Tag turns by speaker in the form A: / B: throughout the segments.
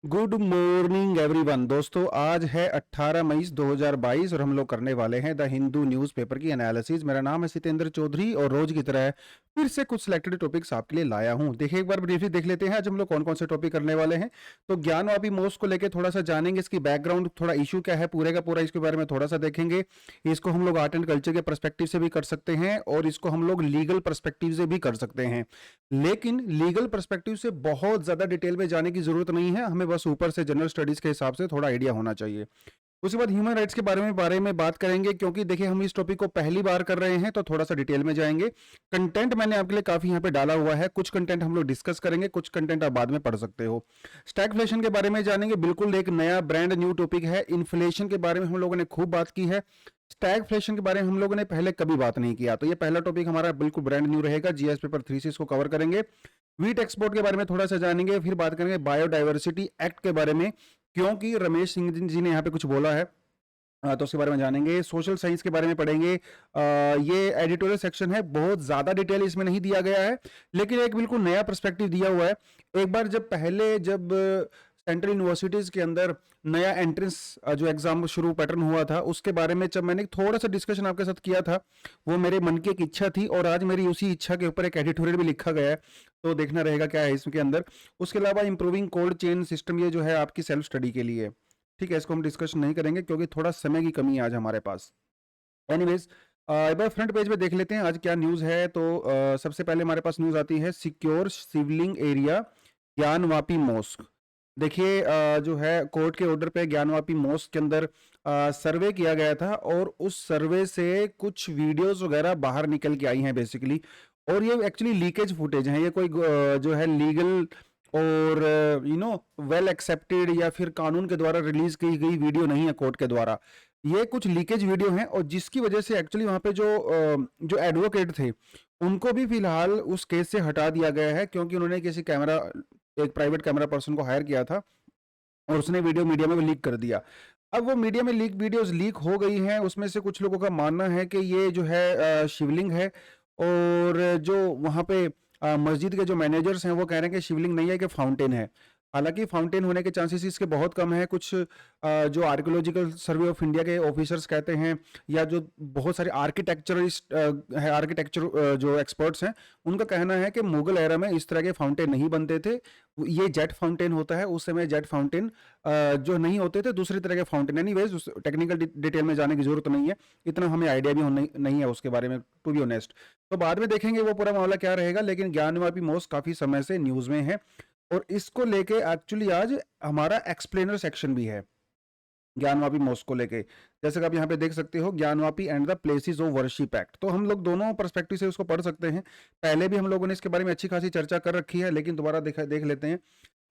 A: Good morning everyone. दोस्तों आज है 18 मई 2022 और हम लोग करने वाले हैं द हिंदू न्यूज़पेपर की एनालिसिस। मेरा नाम है सितेंद्र चौधरी और रोज की तरह फिर से कुछ सिलेक्टेड टॉपिक्स आपके लिए लाया हूं। देखिए एक बार ब्रीफली देख लेते हैं आज हम लोग कौन कौन से टॉपिक करने वाले हैं। तो ज्ञानवापी मोक्ष को लेकर थोड़ा सा जानेंगे, इसकी बैकग्राउंड थोड़ा इशू क्या है पूरे का पूरा, इसके बारे में थोड़ा सा देखेंगे। इसको हम लोग आर्ट एंड कल्चर के पर्सपेक्टिव से भी कर सकते हैं और इसको हम लोग लीगल पर्सपेक्टिव से भी कर सकते हैं, लेकिन लीगल पर्सपेक्टिव से बहुत ज्यादा डिटेल में जाने की जरूरत नहीं है, हमें बस ऊपर से जनरल स्टडीज के हिसाब से थोड़ा आइडिया होना चाहिए। उसके बाद ह्यूमन राइट्स के बारे में बात करेंगे, क्योंकि देखिए हम इस टॉपिक को पहली बार कर रहे हैं तो थोड़ा सा डिटेल में जाएंगे। कंटेंट मैंने आपके लिए काफी यहाँ पे डाला हुआ है, कुछ कंटेंट हम लोग डिस्कस करेंगे, कुछ कंटेंट आप बाद में पढ़ सकते हो। स्टैगफ्लेशन के बारे में जानेंगे, बिल्कुल एक नया ब्रांड न्यू टॉपिक है। इन्फ्लेशन के बारे में हम लोगों ने खूब बात की है, स्टैगफ्लेशन के बारे में हम लोगों ने पहले कभी बात नहीं किया, तो ये पहला टॉपिक हमारा बिल्कुल ब्रांड न्यू रहेगा। जीएस पेपर 3 से इसको कवर करेंगे। वीट एक्सपोर्ट के बारे में थोड़ा सा जानेंगे, फिर बात करेंगे बायोडाइवर्सिटी एक्ट के बारे में, क्योंकि रमेश सिंह जी ने यहाँ पे कुछ बोला है, तो उसके बारे में जानेंगे। सोशल साइंस के बारे में पढ़ेंगे। ये एडिटोरियल सेक्शन है, बहुत ज्यादा डिटेल इसमें नहीं दिया गया है, लेकिन एक बिल्कुल नया पर्सपेक्टिव दिया हुआ है। एक बार जब सेंट्रल यूनिवर्सिटीज के अंदर नया एंट्रेंस जो एग्जाम शुरू पैटर्न हुआ था, उसके बारे में जब मैंने थोड़ा सा डिस्कशन आपके साथ किया था, वो मेरे मन की एक इच्छा थी और आज मेरी उसी इच्छा के ऊपर एक एडिटोरियल भी लिखा गया है, तो देखना रहेगा क्या है इसके अंदर। उसके अलावा इंप्रूविंग कोल्ड चेन सिस्टम, ये जो है आपकी सेल्फ स्टडी के लिए, ठीक है, इसको हम डिस्कशन नहीं करेंगे क्योंकि थोड़ा समय की कमी है आज हमारे पास। एनीवेज, एक बार फ्रंट पेज पे देख लेते हैं आज क्या न्यूज़ है। तो सबसे पहले हमारे पास न्यूज़ आती है, secure Shivling area Gyanvapi mask. देखिए जो है कोर्ट के ऑर्डर पे ज्ञानवापी मॉस्क के अंदर सर्वे किया गया था और उस सर्वे से कुछ वीडियोस वगैरह बाहर निकल के आई हैं बेसिकली, और ये एक्चुअली लीकेज फुटेज है, ये कोई जो है लीगल और वेल एक्सेप्टेड या फिर कानून के द्वारा रिलीज की गई वीडियो नहीं है कोर्ट के द्वारा। ये कुछ लीकेज वीडियो हैं और जिसकी वजह से एक्चुअली वहाँ पे जो एडवोकेट थे उनको भी फिलहाल उस केस से हटा दिया गया है, क्योंकि उन्होंने किसी कैमरा, एक प्राइवेट कैमरा पर्सन को हायर किया था और उसने वीडियो मीडिया में लीक कर दिया। अब वो मीडिया में वीडियोस लीक हो गई हैं, उसमें से कुछ लोगों का मानना है कि ये जो है शिवलिंग है, और जो वहाँ पे मस्जिद के जो मैनेजर्स हैं वो कह रहे हैं कि शिवलिंग नहीं है कि फाउंटेन है। हालांकि फाउंटेन होने के चांसेस इसके बहुत कम है। कुछ जो आर्कियोलॉजिकल सर्वे ऑफ इंडिया के ऑफिसर्स कहते हैं, या जो बहुत सारे आर्किटेक्चरिस्ट है, आर्किटेक्चर जो एक्सपर्ट्स हैं, उनका कहना है कि मुगल एरा में इस तरह के फाउंटेन नहीं बनते थे, ये जेट फाउंटेन होता है। उस समय जेट फाउंटेन जो नहीं होते थे, दूसरी तरह के फाउंटेन। एनीवेज उस टेक्निकल डिटेल में जाने की जरूरत नहीं है, इतना हमें आइडिया भी नहीं है उसके बारे में, टू बी ऑनेस्ट। तो बाद में देखेंगे वो पूरा मामला क्या रहेगा, लेकिन ज्ञानवापी मॉस्क काफी समय से न्यूज में है और इसको लेके एक्चुअली आज हमारा एक्सप्लेनर सेक्शन भी है ज्ञानवापी मॉस्क को लेके। जैसे कि आप यहाँ पे देख सकते हो, Gyanvapi and the places of worship act, तो हम लोग दोनों पर्सपेक्टिव से उसको पढ़ सकते हैं। पहले भी हम लोगों ने इसके बारे में अच्छी खासी चर्चा कर रखी है, लेकिन दोबारा देख लेते हैं।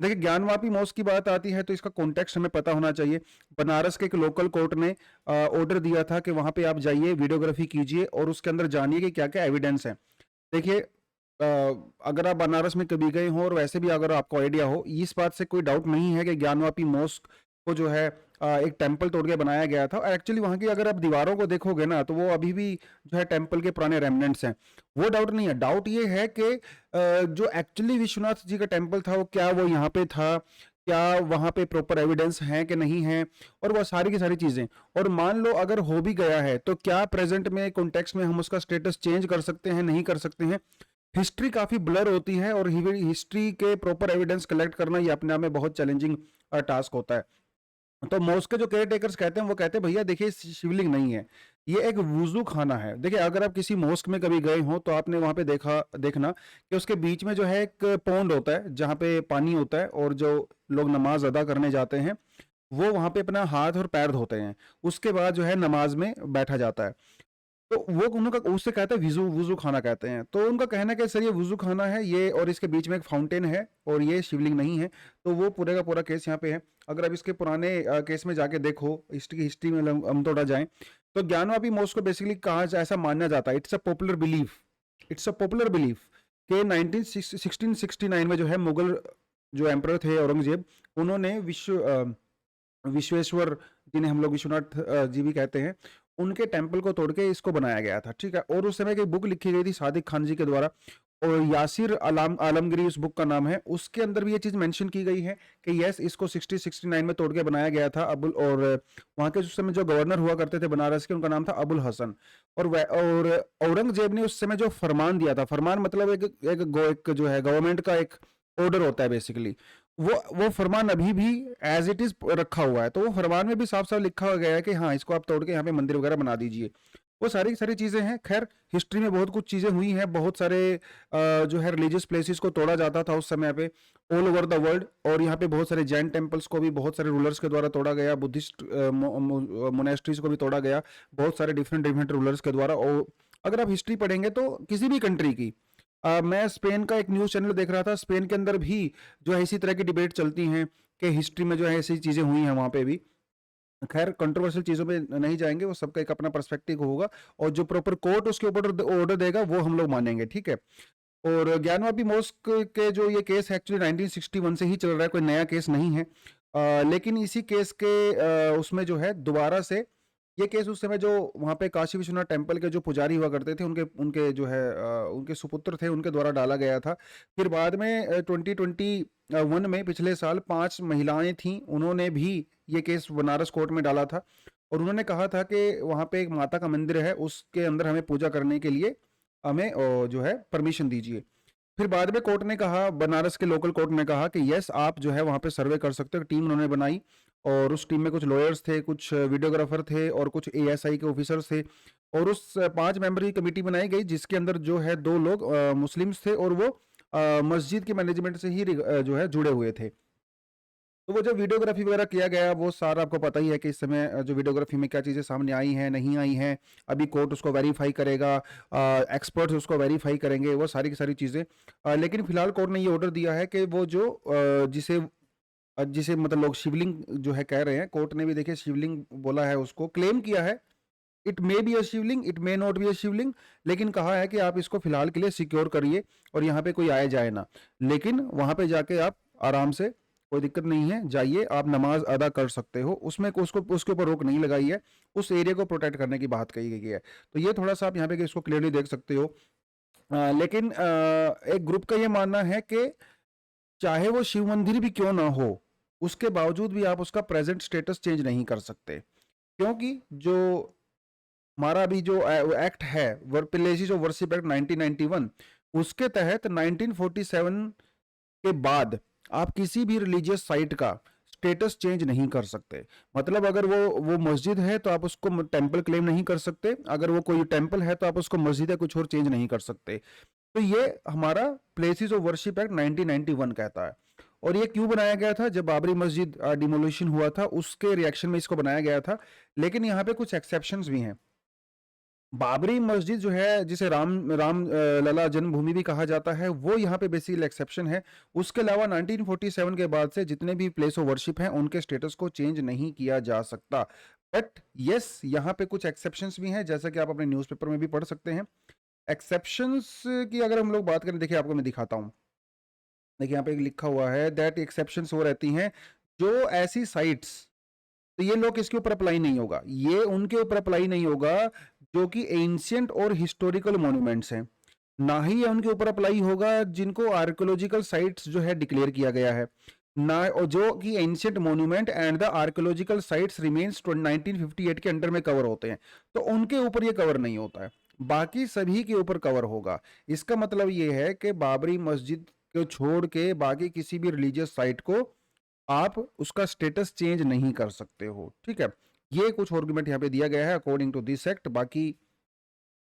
A: देखिए ज्ञानवापी मॉस्क की बात आती है तो इसका कॉन्टेक्स्ट हमें पता होना चाहिए। बनारस के एक लोकल कोर्ट ने ऑर्डर दिया था कि वहां पे आप जाइए, वीडियोग्राफी कीजिए और उसके अंदर जानिए कि क्या क्या एविडेंस है। देखिए अगर आप बनारस में कभी गए हो और वैसे भी अगर आपको आइडिया हो, इस बात से कोई डाउट नहीं है कि ज्ञानवापी मॉस्क को जो है एक टेंपल तोड़ के बनाया गया था। और एक्चुअली वहाँ की अगर आप दीवारों को देखोगे ना, तो वो अभी भी जो है टेंपल के पुराने रेमनेंट्स हैं, वो डाउट नहीं है। डाउट ये है कि जो एक्चुअली विश्वनाथ जी का टेंपल था, वो क्या वो यहाँ पे था, क्या वहाँ पे प्रॉपर एविडेंस है कि नहीं है, और वो सारी की सारी चीजें। और मान लो अगर हो भी गया है तो क्या प्रेजेंट में कॉन्टेक्स्ट में हम उसका स्टेटस चेंज कर सकते हैं, नहीं कर सकते हैं। हिस्ट्री काफी ब्लर होती है और हिस्ट्री के प्रॉपर एविडेंस कलेक्ट करना ये अपने आप में बहुत चैलेंजिंग टास्क होता है। तो मॉस्क के जो केयर टेकर्स कहते हैं, वो कहते हैं भैया देखिए शिवलिंग नहीं है, ये एक वुजू खाना है। देखिए अगर आप किसी मॉस्क में कभी गए हो तो आपने वहां पे देखना कि उसके बीच में जो है एक पॉन्ड होता है जहाँ पे पानी होता है, और जो लोग नमाज अदा करने जाते हैं वो वहां पे अपना हाथ और पैर धोते हैं, उसके बाद जो है नमाज में बैठा जाता है। तो वो उनका उससे कहते हैं वुजू वुजू खाना कहते हैं। तो उनका कहना है कि सर ये वुजू खाना है ये, और इसके बीच में एक फाउंटेन है और ये शिवलिंग नहीं है। तो वो पूरे का पूरा केस यहाँ पे है। अगर आप इसके पुराने केस में जाके देखो, हिस्ट्री में हम थोड़ा जाएं, तो ज्ञानवापी मॉस्क को बेसिकली कहा ऐसा माना जाता है, इट्स अ पॉपुलर बिलीफ, कि 1669 में जो है मुगल जो एम्परर थे औरंगजेब, उन्होंने विश्वेश्वर जिन्हें हम लोग विश्वनाथ जी भी कहते हैं, उनके टेंपल को तोड़ के इसको बनाया गया था, ठीक है। और उस समय की बुक लिखी गई थी सादिक खान जी के द्वारा। और यासिर आलमगीरी उस बुक का नाम है, उसके अंदर भी ये चीज़ मेंशन की गई है कि यस, इसको 60-69 में तोड़ के बनाया गया था। और वहाँ के उस समय जो गवर्नर हुआ करते थे बनारस के, उनका नाम था अबुल हसन। और औरंगजेब ने उस समय जो फरमान दिया था, फरमान मतलब एक जो है गवर्नमेंट का एक ऑर्डर होता है बेसिकली, वो फरमान अभी भी एज इट इज रखा हुआ है। तो वो फरमान में भी साफ साफ लिखा गया है कि हाँ, इसको आप तोड़ के यहाँ पे मंदिर वगैरह बना दीजिए। वो सारी सारी चीज़ें हैं। खैर, हिस्ट्री में बहुत कुछ चीज़ें हुई हैं, बहुत सारे जो है रिलीजियस प्लेसेस को तोड़ा जाता था उस समय पे ऑल ओवर द वर्ल्ड। और यहाँ पे बहुत सारे जैन टेम्पल्स को भी बहुत सारे रूलर्स के द्वारा तोड़ा गया, बुद्धिस्ट मोनेस्ट्रीज को भी तोड़ा गया बहुत सारे डिफरेंट डिफरेंट रूलर्स के द्वारा। और अगर आप हिस्ट्री पढ़ेंगे तो किसी भी कंट्री की, मैं स्पेन का एक न्यूज़ चैनल देख रहा था, स्पेन के अंदर भी जो है इसी तरह की डिबेट चलती हैं कि हिस्ट्री में जो है ऐसी चीज़ें हुई हैं वहाँ पे भी। खैर, कंट्रोवर्शियल चीज़ों पे नहीं जाएंगे, वो सबका एक अपना पर्सपेक्टिव होगा, और जो प्रॉपर कोर्ट उसके ऊपर ऑर्डर देगा वो हम लोग मानेंगे, ठीक है। और ज्ञानवापी मॉस्क के जो ये केस है एक्चुअली 1961 से ही चल रहा है, कोई नया केस नहीं है। लेकिन इसी केस के उसमें जो है दोबारा से ये केस, उस समय जो वहाँ पे काशी विश्वनाथ टेम्पल के जो पुजारी हुआ करते थे, उनके उनके जो है उनके सुपुत्र थे, उनके द्वारा डाला गया था। फिर बाद में 2021 में पिछले साल 5 महिलाएं थीं, उन्होंने भी ये केस बनारस कोर्ट में डाला था। और उन्होंने कहा था कि वहाँ पे एक माता का मंदिर है, उसके अंदर हमें पूजा करने के लिए हमें जो है परमिशन दीजिए। फिर बाद में कोर्ट ने कहा, बनारस के लोकल कोर्ट ने कहा कि यस, आप जो है वहाँ पे सर्वे कर सकते हो। टीम उन्होंने बनाई, और उस टीम में कुछ लॉयर्स थे, कुछ वीडियोग्राफर थे, और कुछ एएसआई के ऑफिसर्स थे। और उस 5 मेंबर की कमेटी बनाई गई, जिसके अंदर जो है 2 लोग मुस्लिम्स थे, और वो मस्जिद के मैनेजमेंट से ही जो है जुड़े हुए थे। तो वो जो वीडियोग्राफी वगैरह किया गया, वो सारा आपको पता ही है कि इस समय जो वीडियोग्राफी में क्या चीज़ें सामने आई हैं, नहीं आई हैं। अभी कोर्ट उसको वेरीफाई करेगा, एक्सपर्ट्स उसको वेरीफाई करेंगे, वो सारी की सारी चीज़ें। लेकिन फिलहाल कोर्ट ने ये ऑर्डर दिया है कि वो जो जिसे मतलब लोग शिवलिंग जो है कह रहे हैं, कोर्ट ने भी देखिए शिवलिंग बोला है, उसको क्लेम किया है। It may be a Shivling, it may not be a Shivling, लेकिन कहा है कि आप इसको फिलहाल के लिए सिक्योर करिए, और यहाँ पे कोई आए जाए ना। लेकिन वहाँ पे जाके आप आराम से, कोई दिक्कत नहीं है, जाइए, आप नमाज अदा कर सकते हो, उसमें उसको उसके ऊपर रोक नहीं लगाई है। उस एरिया को प्रोटेक्ट करने की बात कही गई है। तो ये थोड़ा सा आप यहाँ पे इसको क्लियरली देख सकते हो। लेकिन एक ग्रुप का ये मानना है कि चाहे वो शिव मंदिर भी क्यों ना हो, उसके बावजूद भी आप उसका प्रेजेंट स्टेटस चेंज नहीं कर सकते, क्योंकि जो हमारा अभी जो एक्ट है, प्लेसेस ऑफ वर्शिप एक्ट 1991, उसके तहत 1947 के बाद आप किसी भी रिलीजियस साइट का स्टेटस चेंज नहीं कर सकते। मतलब अगर वो मस्जिद है तो आप उसको टेंपल क्लेम नहीं कर सकते, अगर वो कोई टेंपल है तो आप उसको मस्जिद या कुछ और चेंज नहीं कर सकते। तो ये हमारा प्लेसेस ऑफ वर्शिप एक्ट 1991 कहता है। और ये क्यों बनाया गया था? जब बाबरी मस्जिद डिमोलिशन हुआ था, उसके रिएक्शन में इसको बनाया गया था। लेकिन यहाँ पे कुछ एक्सेप्शंस भी हैं। बाबरी मस्जिद जो है, जिसे राम राम लला जन्मभूमि भी कहा जाता है, वो यहाँ पे बेसिकली एक्सेप्शन है। उसके अलावा 1947 के बाद से जितने भी प्लेस ऑफ वर्शिप हैं, उनके स्टेटस को चेंज नहीं किया जा सकता। बट यस, यहाँ पे कुछ एक्सेप्शंस भी हैं, जैसा कि आप अपने न्यूज़पेपर में भी पढ़ सकते हैं। एक्सेप्शंस की अगर हम लोग बात करें, देखिए आपको मैं दिखाता हूँ। देखिए यहाँ पे एक लिखा हुआ है दैट एक्सेप्शंस वो रहती हैं जो ऐसी साइट्स, तो ये लोग इसके ऊपर अप्लाई नहीं होगा, ये उनके ऊपर अप्लाई नहीं होगा जो कि एंशियंट और हिस्टोरिकल मॉन्यूमेंट्स हैं। ना ही ये उनके ऊपर अप्लाई होगा जिनको आर्कियोलॉजिकल साइट्स जो है डिक्लेयर किया गया है, ना, और जो कि ancient monument and the archaeological sites remains 1958 के अंडर में कवर होते हैं, तो उनके ऊपर ये कवर नहीं होता है। बाकी सभी के ऊपर कवर होगा। इसका मतलब ये है कि बाबरी मस्जिद को छोड़ के बाकी किसी भी रिलीजियस साइट को आप उसका स्टेटस चेंज नहीं कर सकते हो, ठीक है। ये कुछ आर्गुमेंट यहाँ पे दिया गया है अकॉर्डिंग टू दिस एक्ट। बाकी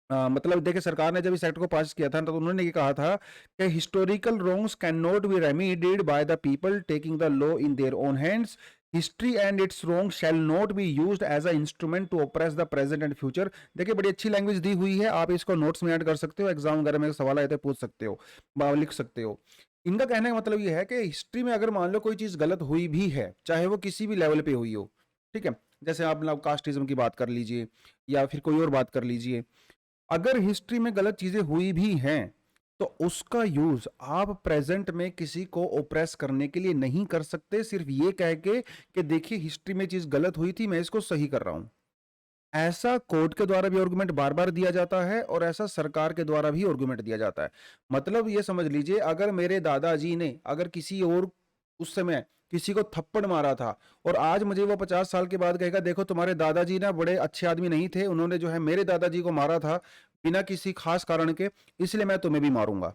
A: मतलब देखिए, सरकार ने जब इस एक्ट को पास किया था तो उन्होंने ये कहा था कि historical wrongs can not be remedied by the people taking the law in their own hands. History and its wrong shall not be used as a instrument to oppress the present and future. देखिए, बड़ी अच्छी language दी हुई है, आप इसको notes में add कर सकते हो, एग्जाम वगैरह में सवाल आए तो पूछ सकते हो, लिख सकते हो। इनका कहने का मतलब ये है कि हिस्ट्री में अगर मान लो कोई चीज़ गलत हुई भी है, चाहे वो किसी भी लेवल पे हुई हो, ठीक है, जैसे आप मतलब कास्टिज्म की बात कर लीजिए या फिर कोई और बात कर लीजिए, अगर हिस्ट्री में गलत चीजें हुई भी हैं तो उसका यूज आप प्रेजेंट में किसी को ओप्रेस करने के लिए नहीं कर सकते, सिर्फ ये कह के कि देखिए हिस्ट्री में चीज गलत हुई थी, मैं इसको सही कर रहा हूं। ऐसा कोर्ट के द्वारा भी आर्गुमेंट बार बार दिया जाता है और ऐसा सरकार के द्वारा भी आर्गुमेंट दिया जाता है। मतलब ये समझ लीजिए, अगर मेरे दादाजी ने अगर किसी और उस समय किसी को थप्पड़ मारा था और आज मुझे वो 50 साल के बाद कहेगा देखो तुम्हारे दादाजी ना बड़े अच्छे आदमी नहीं थे, उन्होंने जो है मेरे दादाजी को मारा था बिना किसी खास कारण के, इसलिए मैं तुम्हें भी मारूंगा।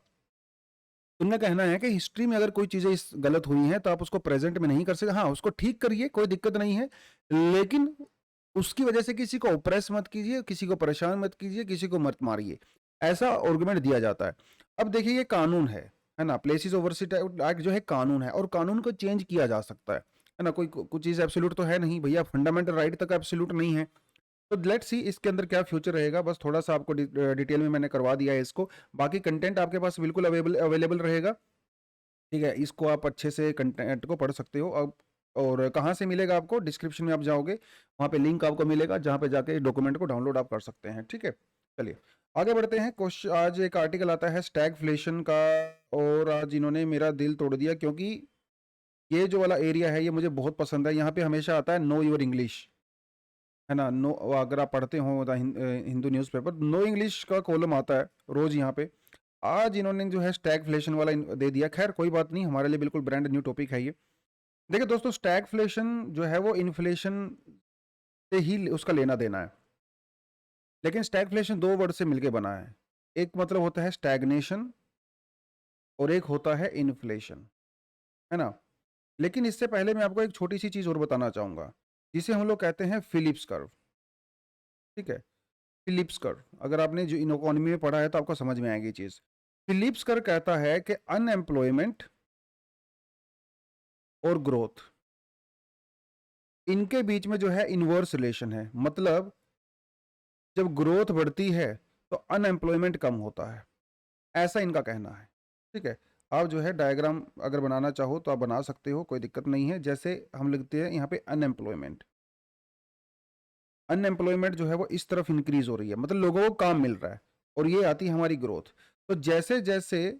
A: उनका कहना है कि हिस्ट्री में अगर कोई चीजें इस गलत हुई हैं तो आप उसको प्रेजेंट में नहीं कर सकते। हाँ, उसको ठीक करिए, कोई दिक्कत नहीं है, लेकिन उसकी वजह से किसी को ऑप्रेस मत कीजिए, किसी को परेशान मत कीजिए, किसी को मत मारिए। ऐसा आर्गुमेंट दिया जाता है। अब देखिए, ये कानून है ना, प्लेसेस ओवरसीज एक्ट जो है कानून है और कानून को चेंज किया जा सकता है ना। कोई कुछ चीज एब्सोल्यूट तो है नहीं भैया, फंडामेंटल राइट तक एब्सोल्यूट नहीं है। तो लेट्स सी इसके अंदर क्या फ्यूचर रहेगा, बस थोड़ा सा आपको डिटेल में मैंने करवा दिया है इसको। बाकी कंटेंट आपके पास बिल्कुल अवेलेबल रहेगा, ठीक है। इसको आप अच्छे से कंटेंट को पढ़ सकते हो। अब और कहाँ से मिलेगा आपको, डिस्क्रिप्शन में आप जाओगे, वहाँ पे लिंक आपको मिलेगा जहाँ पे जाके डॉक्यूमेंट को डाउनलोड आप कर सकते हैं, ठीक है। चलिए आगे बढ़ते हैं। क्वेश्चन, आज एक आर्टिकल आता है स्टैगफ्लेशन का, और आज इन्होंने मेरा दिल तोड़ दिया क्योंकि ये जो वाला एरिया है ये मुझे बहुत पसंद है। यहाँ पे हमेशा आता है नो योर इंग्लिश, है ना। नो, अगर आप पढ़ते हो हिंदू न्यूज़पेपर, नो इंग्लिश का कॉलम आता है रोज यहाँ पे। आज इन्होंने जो है स्टैगफ्लेशन वाला दे दिया। खैर कोई बात नहीं, हमारे लिए बिल्कुल ब्रांड न्यू टॉपिक है ये। देखिए दोस्तों, स्टैगफ्लेशन जो है वो इन्फ्लेशन से ही उसका लेना देना है, लेकिन स्टैगफ्लेशन दो वर्ड से मिलके बना है। एक मतलब होता है स्टैग्नेशन और एक होता है इन्फ्लेशन, है ना। लेकिन इससे पहले मैं आपको एक छोटी सी चीज और बताना चाहूंगा, जिसे हम लोग कहते हैं फिलिप्स कर्व, ठीक है। फिलिप्स कर्व, अगर आपने जो इकोनॉमी में पढ़ा है तो आपको समझ में आएगी ये चीज। फिलिप्स कर्व कहता है कि अनएम्प्लॉयमेंट और ग्रोथ, इनके बीच में जो है इनवर्स रिलेशन है। मतलब जब ग्रोथ बढ़ती है तो अनएम्प्लॉयमेंट कम होता है, ऐसा इनका कहना है, ठीक है। आप जो है डायग्राम अगर बनाना चाहो तो आप बना सकते हो, कोई दिक्कत नहीं है। जैसे हम लिखते हैं यहाँ पे अनएम्प्लॉयमेंट, अनएम्प्लॉयमेंट जो है वो इस तरफ इंक्रीज हो रही है, मतलब लोगों को काम मिल रहा है, और ये आती है हमारी ग्रोथ। तो जैसे जैसे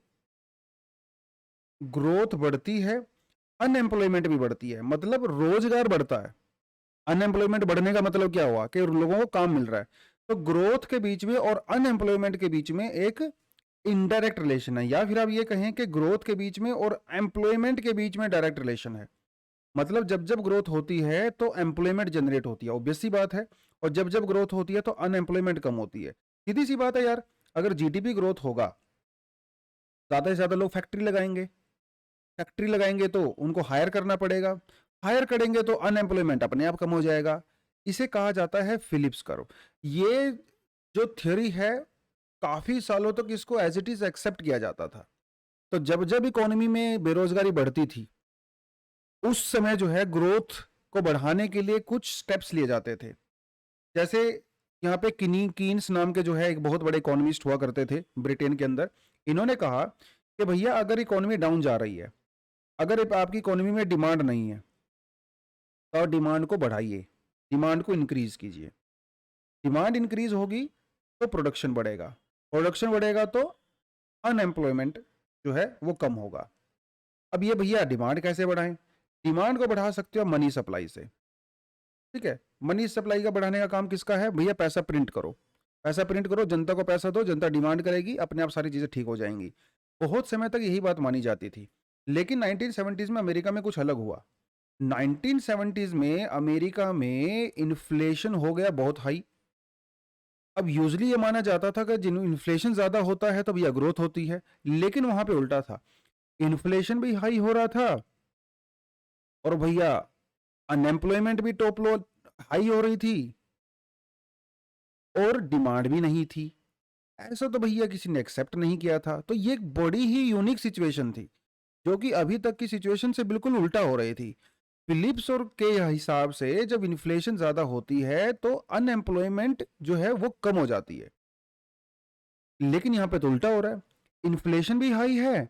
A: ग्रोथ बढ़ती है अनएम्प्लॉयमेंट भी बढ़ती है, मतलब रोजगार बढ़ता है। अनएम्प्लॉयमेंट बढ़ने का मतलब क्या हुआ कि लोगों को काम मिल रहा है। तो ग्रोथ के बीच में और अनएम्प्लॉयमेंट के बीच में एक इनडायरेक्ट रिलेशन है, या फिर आप ये कहें कि ग्रोथ के बीच में और एम्प्लॉयमेंट के बीच में डायरेक्ट रिलेशन है। मतलब जब जब ग्रोथ होती है तो एम्प्लॉयमेंट जनरेट होती है, ऑब्वियस सी बात है। और जब जब ग्रोथ होती है तो अनएम्प्लॉयमेंट कम होती है, सीधी सी बात है यार। अगर जीडीपी ग्रोथ होगा, ज्यादा से ज्यादा लोग फैक्ट्री लगाएंगे, फैक्ट्री लगाएंगे तो उनको हायर करना पड़ेगा, हायर करेंगे तो अनएम्प्लॉयमेंट अपने आप कम हो जाएगा। इसे कहा जाता है फिलिप्स कर्व। ये जो थ्योरी है, काफी सालों तक इसको एज इट इज एक्सेप्ट किया जाता था। तो जब जब इकोनॉमी में बेरोजगारी बढ़ती थी, उस समय जो है ग्रोथ को बढ़ाने के लिए कुछ स्टेप्स लिए जाते थे। जैसे यहाँ पे कीन्स नाम के जो है एक बहुत बड़े इकोनॉमिस्ट हुआ करते थे ब्रिटेन के अंदर। इन्होंने कहा कि भैया अगर इकोनॉमी डाउन जा रही है, अगर आपकी इकोनॉमी में डिमांड नहीं है, तो डिमांड को बढ़ाइए, डिमांड को इंक्रीज कीजिए। डिमांड इंक्रीज होगी तो प्रोडक्शन बढ़ेगा, प्रोडक्शन बढ़ेगा तो अनएम्प्लॉयमेंट जो है वो कम होगा। अब ये भैया डिमांड कैसे बढ़ाएं? डिमांड को बढ़ा सकते हो मनी सप्लाई से, ठीक है। मनी सप्लाई का बढ़ाने का काम किसका है भैया? पैसा प्रिंट करो, पैसा प्रिंट करो, जनता को पैसा दो, जनता डिमांड करेगी, अपने आप सारी चीजें ठीक हो जाएंगी। बहुत समय तक यही बात मानी जाती थी, लेकिन 1970s में अमेरिका में कुछ अलग हुआ। 1970s में अमेरिका में इन्फ्लेशन हो गया बहुत हाई। अब यूजली ये माना जाता था कि जिन इन्फ्लेशन ज्यादा होता है तो भैया ग्रोथ होती है, लेकिन वहां पे उल्टा था, इन्फ्लेशन भी हाई हो रहा था और भैया अनएम्प्लॉयमेंट भी टॉप लो हाई हो रही थी और डिमांड भी नहीं थी। ऐसा तो भैया किसी ने एक्सेप्ट नहीं किया था। तो ये एक बड़ी ही यूनिक सिचुएशन थी, जो कि अभी तक की सिचुएशन से बिल्कुल उल्टा हो रही थी। फिलिप्स और के हिसाब से जब इन्फ्लेशन ज्यादा होती है तो अनएम्प्लॉयमेंट जो है वो कम हो जाती है, लेकिन यहां पे तो उल्टा हो रहा है, इन्फ्लेशन भी हाई है,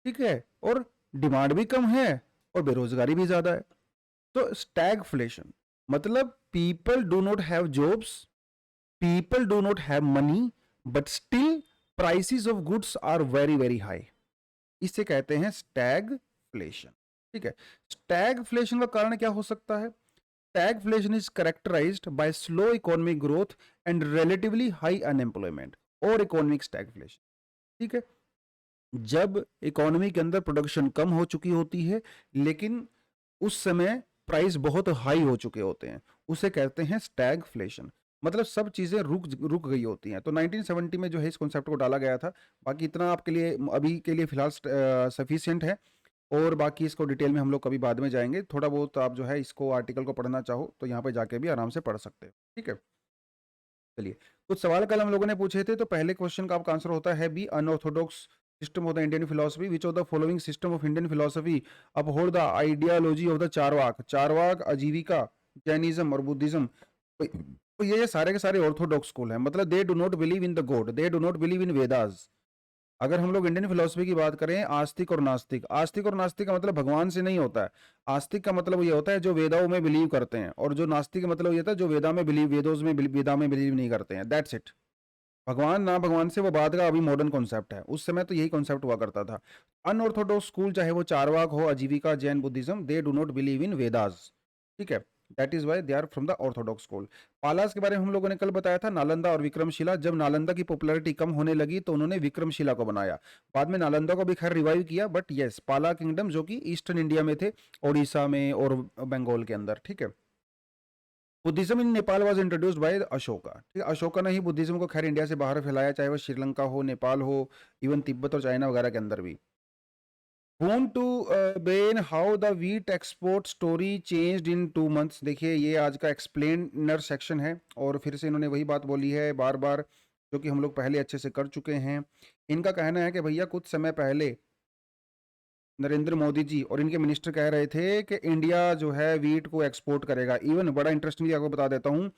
A: ठीक है, और डिमांड भी कम है और बेरोजगारी भी ज्यादा है। तो स्टैगफ्लेशन मतलब people do not have jobs, people do not have money, but still prices of goods are very very high. इसे कहते हैं स्टैगफ्लेशन, ठीक है। स्टैगफ्लेशन का कारण क्या हो सकता है? Stagflation is characterised by slow economic growth and relatively high unemployment और इकोनॉमिक स्टैगफ्लेशन। ठीक है, जब इकोनॉमी के अंदर प्रोडक्शन कम हो चुकी होती है लेकिन उस समय प्राइस बहुत हाई हो चुके होते हैं, उसे कहते हैं स्टैगफ्लेशन। मतलब सब चीजें रुक रुक गई होती हैं। तो 1970 में जो है इस कॉन्सेप्ट को डाला गया था। बाकी इतना आपके लिए अभी के लिए फिलहाल सफिशियंट है, और बाकी इसको डिटेल में हम लोग कभी बाद में जाएंगे। थोड़ा बहुत आप जो है इसको आर्टिकल को पढ़ना चाहो तो यहाँ पे जाके भी आराम से पढ़ सकते हो। ठीक है, चलिए कुछ सवाल कल हम लोगों ने पूछे थे। तो पहले क्वेश्चन का आपका आंसर होता है B, unorthodox system of the Indian philosophy, which of the following system of Indian philosophy uphold the ideology of the Charvaka. Charvaka, Ajivika, Jainism और बुद्धिज्म, तो ये सारे के सारे ऑर्थोडॉक्स स्कूल है। मतलब दे do not believe in the God, they do not believe in Vedas. अगर हम लोग इंडियन फिलोसफी की बात करें, आस्तिक और नास्तिक, आस्तिक और नास्तिक का मतलब भगवान से नहीं होता है। आस्तिक का मतलब ये होता है जो वेदाओं में बिलीव करते हैं, और जो नास्तिक का मतलब ये होता है जो वेदा में बिलीव, वेदा में बिलीव नहीं करते हैं। That's it. भगवान ना भगवान से वो बात का अभी मॉडर्न कॉन्सेप्ट है, उस समय तो यही कॉन्सेप्ट हुआ करता था। अनऑर्थोडॉक्स स्कूल चाहे वो चारवाक हो, Ajivika, Jain, Buddhism, they do not believe in Vedas. ठीक है, that is why they are from the orthodox school. पालास के बारे में हम लोगों ने कल बताया था, नालंदा और विक्रमशिला। जब नालंदा की पॉपुलैरिटी कम होने लगी तो उन्होंने विक्रमशिला को बनाया। बाद में नालंदा को भी खैर रिवाइव किया, बट यस, पाला किंगडम जो कि ईस्टर्न इंडिया में थे, ओडिशा में और बंगाल के अंदर। ठीक है, Buddhism in Nepal was introduced by Ashoka. ठीक है, अशोका ने ही बुद्धिज्म को खैर इंडिया से बाहर फैलाया, चाहे वो श्रीलंका हो, नेपाल हो, इवन तिब्बत और चाइना वगैरह के अंदर भी। Whom to Ben how the wheat export story changed in 2 months। देखिए ये आज का एक्सप्लेनर सेक्शन है, और फिर से इन्होंने वही बात बोली है बार बार जो कि हम लोग पहले अच्छे से कर चुके हैं। इनका कहना है कि भैया कुछ समय पहले नरेंद्र मोदी जी और इनके मिनिस्टर कह रहे थे कि इंडिया जो है वीट को एक्सपोर्ट करेगा। इवन बड़ा इंटरेस्टिंगली आपको बता देता हूँ,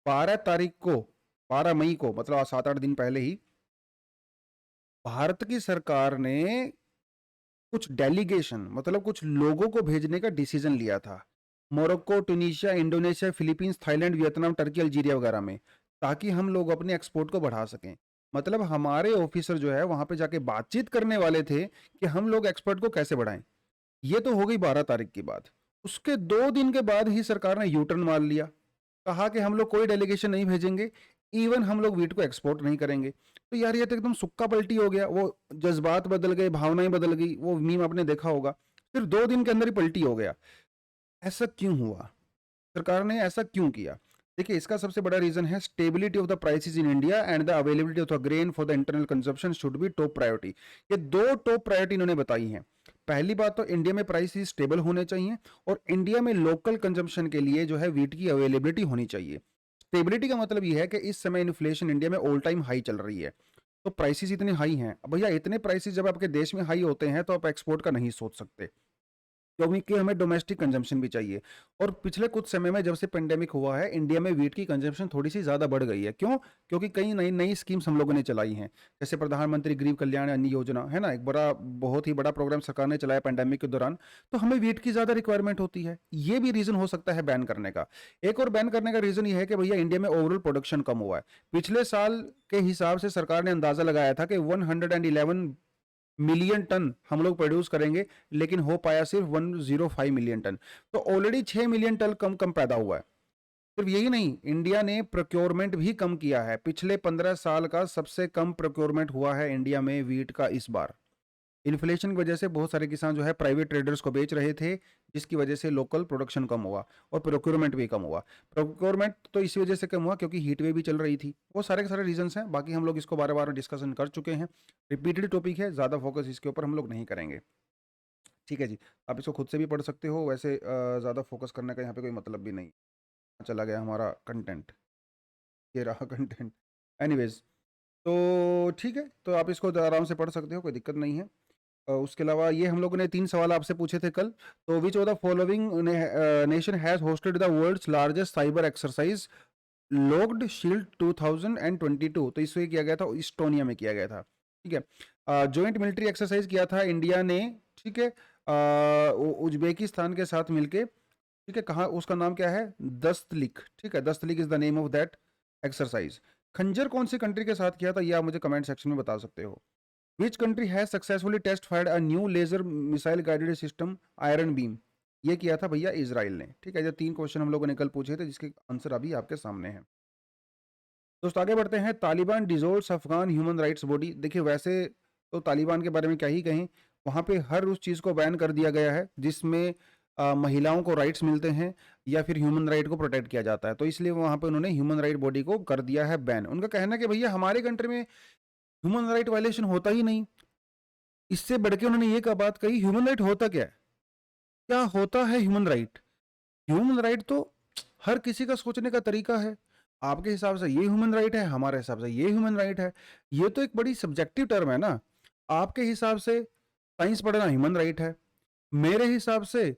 A: 12 तारीख को, 12 मई को, मतलब 7-8 दिन पहले ही भारत की सरकार ने कुछ डेलीगेशन, मतलब कुछ लोगों को भेजने का डिसीजन लिया था Morocco, Tunisia, Indonesia, Philippines, Thailand, Vietnam, Turkey, Algeria वगैरह में, ताकि हम लोग अपने एक्सपोर्ट को बढ़ा सकें। मतलब हमारे ऑफिसर जो है वहां पे जाके बातचीत करने वाले थे कि हम लोग एक्सपोर्ट को कैसे बढ़ाएं। ये तो हो गई 12 तारीख की बात। उसके 2 दिन के बाद ही सरकार ने यू टर्न मार लिया, कहा कि हम लोग कोई डेलीगेशन नहीं भेजेंगे, इवन हम लोग वीट को एक्सपोर्ट नहीं करेंगे। तो यार ये तो एकदम सुक्का पलटी हो गया। वो जज्बात बदल गए, भावनाएं बदल गई। वो मीम आपने देखा होगा, सिर्फ 2 दिन के अंदर ही पलटी हो गया। ऐसा क्यों हुआ? सरकार ने ऐसा क्यों किया? देखिए इसका सबसे बड़ा रीजन है stability of the prices in India and the availability of the grain for the internal consumption should be top priority. ये 2 टॉप प्रायोरिटी इन्होंने बताई हैं। पहली बात तो इंडिया में प्राइसेस स्टेबल होने चाहिए, और इंडिया में लोकल कंजम्पशन के लिए जो है वीट की अवेलेबिलिटी होनी चाहिए। स्टेबिलिटी का मतलब ये है कि इस समय इन्फ्लेशन इंडिया में ऑल टाइम हाई चल रही है, तो प्राइसेस इतने हाई हैं। अब भैया इतने प्राइसेस जब आपके देश में हाई होते हैं तो आप एक्सपोर्ट का नहीं सोच सकते, क्योंकि हमें डोमेस्टिक कंजम्पशन भी चाहिए। और पिछले कुछ समय में जब से पेंडेमिक हुआ है, इंडिया में वीट की कंजम्पशन थोड़ी सी ज़्यादा बढ़ गई है। क्यों? क्योंकि कई नई नई स्कीम्स हम लोगों ने चलाई हैं, जैसे प्रधानमंत्री गरीब कल्याण अन्न योजना है ना, एक बड़ा, बहुत ही बड़ा प्रोग्राम सरकार ने चलाया पेंडेमिक के दौरान। तो हमें वीट की ज़्यादा रिक्वायरमेंट होती है। ये भी रीज़न हो सकता है बैन करने का। एक और बैन करने का रीज़न ये है कि भैया इंडिया में ओवरऑल प्रोडक्शन कम हुआ है। पिछले साल के हिसाब से सरकार ने अंदाज़ा लगाया था कि 111 मिलियन टन हम लोग प्रोड्यूस करेंगे, लेकिन हो पाया सिर्फ 105 मिलियन टन। तो ऑलरेडी 6 मिलियन टन कम कम पैदा हुआ है। सिर्फ यही नहीं, इंडिया ने प्रोक्योरमेंट भी कम किया है। पिछले 15 साल का सबसे कम प्रोक्योरमेंट हुआ है इंडिया में वीट का इस बार। इन्फ्लेशन की वजह से बहुत सारे किसान जो है प्राइवेट ट्रेडर्स को बेच रहे थे, जिसकी वजह से लोकल प्रोडक्शन कम हुआ और प्रोक्योरमेंट भी कम हुआ। प्रोक्योरमेंट तो इसी वजह से कम हुआ क्योंकि हीट वेव भी चल रही थी। वो सारे के सारे रीजंस हैं, बाकी हम लोग इसको बार बार डिस्कशन कर चुके हैं। रिपीटेड टॉपिक है, ज़्यादा फोकस इसके ऊपर हम लोग नहीं करेंगे। ठीक है जी, आप इसको खुद से भी पढ़ सकते हो। वैसे ज़्यादा फोकस करने का यहाँ पे कोई मतलब भी नहीं। चला गया हमारा कंटेंट, ये रहा कंटेंट। एनीवेज, तो ठीक है, तो आप इसको आराम से पढ़ सकते हो, कोई दिक्कत नहीं है। उसके अलावा ये हम लोगों ने 3 सवाल आपसे पूछे थे कल। तो which of the following nation has hosted the world's largest cyber exercise locked shield 2022। तो इसको किया गया था, इस्टोनिया में किया गया था। ठीक है, जॉइंट मिलिट्री एक्सरसाइज किया था इंडिया ने। ठीक है, उज्बेकिस्तान के साथ मिलके। ठीक है, कहाँ, उसका नाम क्या है? दस्तलिक। ठीक है, दस्तलिक is the name of that exercise. खंजर कौन सी कंट्री के साथ किया था, ये आप मुझे कमेंट सेक्शन में बता सकते हो। Which country has successfully test fired a new laser missile guided system Iron Beam? ये किया था भैया इजराइल ने। ठीक है, जो 3 क्वेश्चन हम लोगों ने कल पूछे थे जिसके आंसर अभी आपके सामने हैं। दोस्तों आगे बढ़ते हैं। Taliban dissolves Afghan human rights body. देखिए वैसे तो तालिबान के बारे में क्या ही कहें, वहाँ पे हर उस चीज़ को बैन कर दिया गया है जिसमें महिलाओं को राइट्स मिलते हैं या फिर ह्यूमन राइट को प्रोटेक्ट किया जाता है, तो इसलिए वहाँ पे उन्होंने ह्यूमन राइट बॉडी को कर दिया है बैन। उनका कहना है कि भैया हमारे कंट्री में ह्यूमन राइट वायलेशन होता ही नहीं। इससे बढ़ के उन्होंने ये कहा बात कही, ह्यूमन राइट होता क्या है, क्या होता है ह्यूमन राइट? ह्यूमन राइट तो हर किसी का सोचने का तरीका है। आपके हिसाब से ये ह्यूमन राइट है, हमारे हिसाब से ये ह्यूमन राइट है। ये तो एक बड़ी सब्जेक्टिव टर्म है ना। आपके हिसाब से साइंस पढ़ना ह्यूमन राइट है, मेरे हिसाब से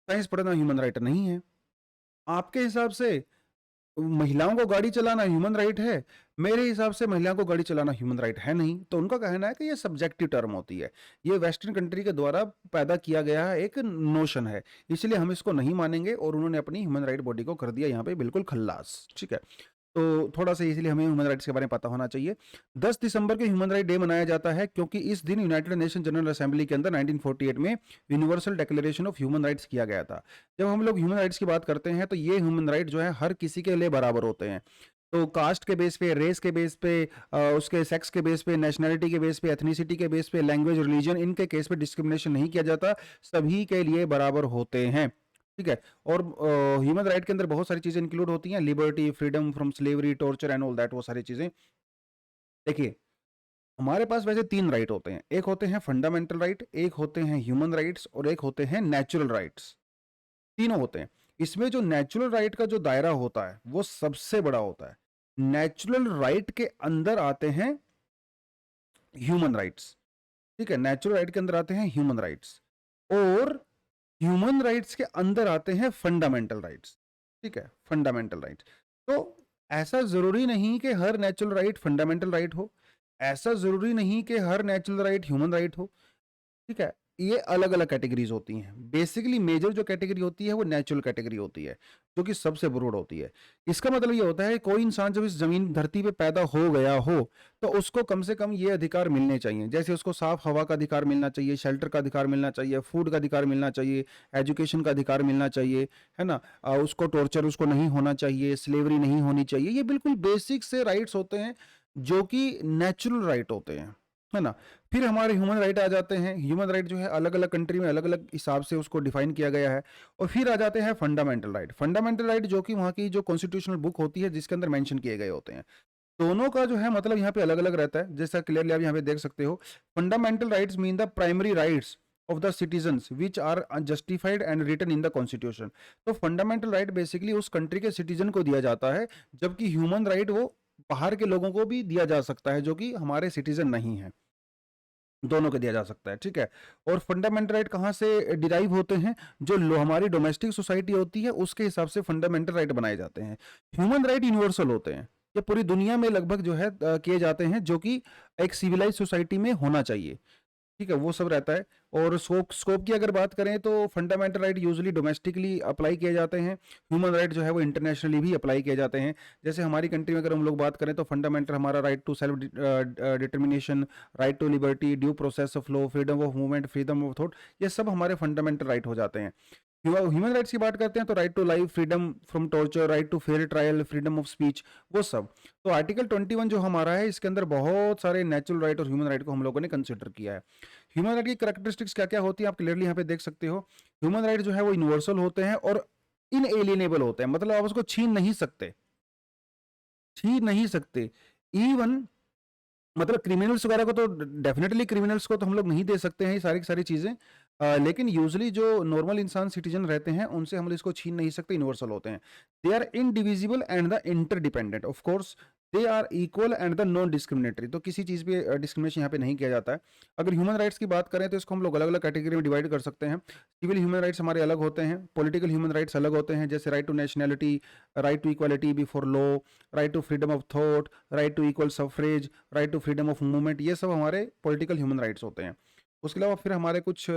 A: साइंस पढ़ना ह्यूमन राइट नहीं है। आपके हिसाब से महिलाओं को गाड़ी चलाना ह्यूमन राइट है, मेरे हिसाब से महिलाओं को गाड़ी चलाना ह्यूमन राइट है नहीं। तो उनका कहना है कि ये सब्जेक्टिव टर्म होती है, ये वेस्टर्न कंट्री के द्वारा पैदा किया गया है एक नोशन है, इसलिए हम इसको नहीं मानेंगे। और उन्होंने अपनी ह्यूमन राइट बॉडी को कर दिया यहाँ पे बिल्कुल खल्लास। ठीक है, तो थोड़ा सा इसलिए हमें ह्यूमन राइट्स के बारे में पता होना चाहिए। 10 दिसंबर को ह्यूमन राइट डे मनाया जाता है क्योंकि इस दिन यूनाइटेड नेशन जनरल असेंबली के अंदर 1948 में universal declaration of human rights किया गया था। जब हम लोग ह्यूमन राइट्स की बात करते हैं तो ये ह्यूमन राइट जो है हर किसी के लिए बराबर होते हैं। तो कास्ट के बेस पे, रेस के बेस पे, उसके सेक्स के बेस पे, नेशनैलिटी के बेस पे, एथनिसिटी के बेस पे, लैंग्वेज, रिलीजन, इनके केस पे डिस्क्रिमिनेशन नहीं किया जाता, सभी के लिए बराबर होते हैं। ठीक है, और ह्यूमन राइट के अंदर बहुत सारी चीजें इंक्लूड होती हैं, liberty, freedom from slavery, torture and all that, वो सारी चीजें। देखिए हमारे पास वैसे 3 राइट होते हैं, एक होते हैं फंडामेंटल राइट, एक होते हैं ह्यूमन राइट्स और एक होते हैं नेचुरल राइट्स। तीनों होते हैं। इसमें जो नेचुरल राइट का जो दायरा होता है वो सबसे बड़ा होता है। नेचुरल राइट के अंदर आते हैं ह्यूमन राइट्स। ठीक है, नेचुरल राइट के अंदर आते हैं ह्यूमन राइट्स और ह्यूमन राइट्स के अंदर आते हैं फंडामेंटल राइट्स। ठीक है, फंडामेंटल राइट्स। तो ऐसा जरूरी नहीं कि हर नेचुरल राइट फंडामेंटल राइट हो, ऐसा जरूरी नहीं कि हर नेचुरल राइट ह्यूमन राइट हो। ठीक है, ये अलग अलग कैटेगरीज होती हैं। बेसिकली मेजर जो कैटेगरी होती है वो नेचुरल कैटेगरी होती है, जो कि सबसे ब्रॉड होती है। इसका मतलब ये होता है कोई इंसान जब इस जमीन धरती पे पैदा हो गया हो तो उसको कम से कम ये अधिकार मिलने चाहिए, जैसे उसको साफ हवा का अधिकार मिलना चाहिए, शेल्टर का अधिकार मिलना चाहिए, फूड का अधिकार मिलना चाहिए, एजुकेशन का अधिकार मिलना चाहिए, है ना। उसको टॉर्चर उसको नहीं होना चाहिए, स्लेवरी नहीं होनी चाहिए। ये बिल्कुल बेसिक से राइट्स होते हैं जो कि नेचुरल राइट होते हैं, है ना। फिर हमारे ह्यूमन राइट आ जाते हैं। ह्यूमन राइट जो है अलग अलग कंट्री में अलग अलग हिसाब से उसको डिफाइन किया गया है। और फिर आ जाते हैं फंडामेंटल राइट। फंडामेंटल राइट जो कि वहाँ की जो कॉन्स्टिट्यूशनल बुक होती है जिसके अंदर मेंशन किए गए होते हैं, दोनों का जो है मतलब यहाँ पे अलग अलग रहता है, जैसा क्लियरली आप यहाँ पे देख सकते हो। Fundamental rights mean the primary rights of the citizens which are justified and written in the constitution. तो फंडामेंटल राइट बेसिकली उस कंट्री के सिटीजन को दिया जाता है, जबकि ह्यूमन राइट वो बाहर के लोगों को भी दिया जा सकता है जो कि हमारे सिटीजन नहीं है, दोनों को दिया जा सकता है। ठीक है, और फंडामेंटल राइट कहाँ से डिराइव होते हैं, जो हमारी डोमेस्टिक सोसाइटी होती है उसके हिसाब से फंडामेंटल राइट बनाए जाते हैं। ह्यूमन राइट यूनिवर्सल होते हैं, ये पूरी दुनिया में लगभग जो है किए जाते हैं, जो कि एक सिविलाइज सोसाइटी में होना चाहिए। ठीक है, वो सब रहता है। और स्कोप की अगर बात करें तो fundamental right usually domestically apply किए जाते हैं, ह्यूमन राइट जो है वो इंटरनेशनली भी अप्लाई किए जाते हैं। जैसे हमारी कंट्री में अगर हम लोग बात करें तो फंडामेंटल हमारा right to self determination, right to liberty, due process of law, freedom of movement, freedom of thought, ये सब हमारे फंडामेंटल राइट हो जाते हैं। ह्यूमन राइट्स की बात करते हैं तो right to life, freedom from torture, right to fair trial, freedom of speech, वो सब। तो आर्टिकल 21 जो हमारा है इसके अंदर बहुत सारे नेचुरल राइट और ह्यूमन राइट को हम लोगों ने कंसिडर किया है। ह्यूमन राइट की कैरेक्टरिस्टिक्स क्या क्या होती है आप क्लियरली यहाँ पे देख सकते हो। ह्यूमन राइट जो है वो यूनिवर्सल होते हैं और इनएलिएनेबल होते हैं, मतलब आप उसको छीन नहीं सकते, छीन नहीं सकते। इवन मतलब क्रिमिनल्स वगैरह को तो डेफिनेटली क्रिमिनल्स को तो हम लोग नहीं दे सकते हैं ये सारी की सारी चीजें, लेकिन यूजुअली जो नॉर्मल इंसान सिटीजन रहते हैं उनसे हम लोग इसको छीन नहीं सकते, यूनिवर्सल होते हैं। They are indivisible and the interdependent, of course they are equal and the non discriminatory. तो किसी चीज पे डिस्क्रिमिनेशन यहाँ पे नहीं किया जाता है। अगर ह्यूमन राइट्स की बात करें तो इसको हम लोग अलग अलग कैटेगरी में डिवाइड कर सकते हैं। सिविल ह्यूमन राइट्स हमारे अलग होते हैं, पॉलिटिकल ह्यूमन राइट्स अलग होते हैं, जैसे right to nationality, right to equality before law, right to freedom of thought, right to equal suffrage, right to freedom of movement, ये सब हमारे पॉलिटिकल ह्यूमन राइट्स होते हैं। उसके अलावा फिर हमारे कुछ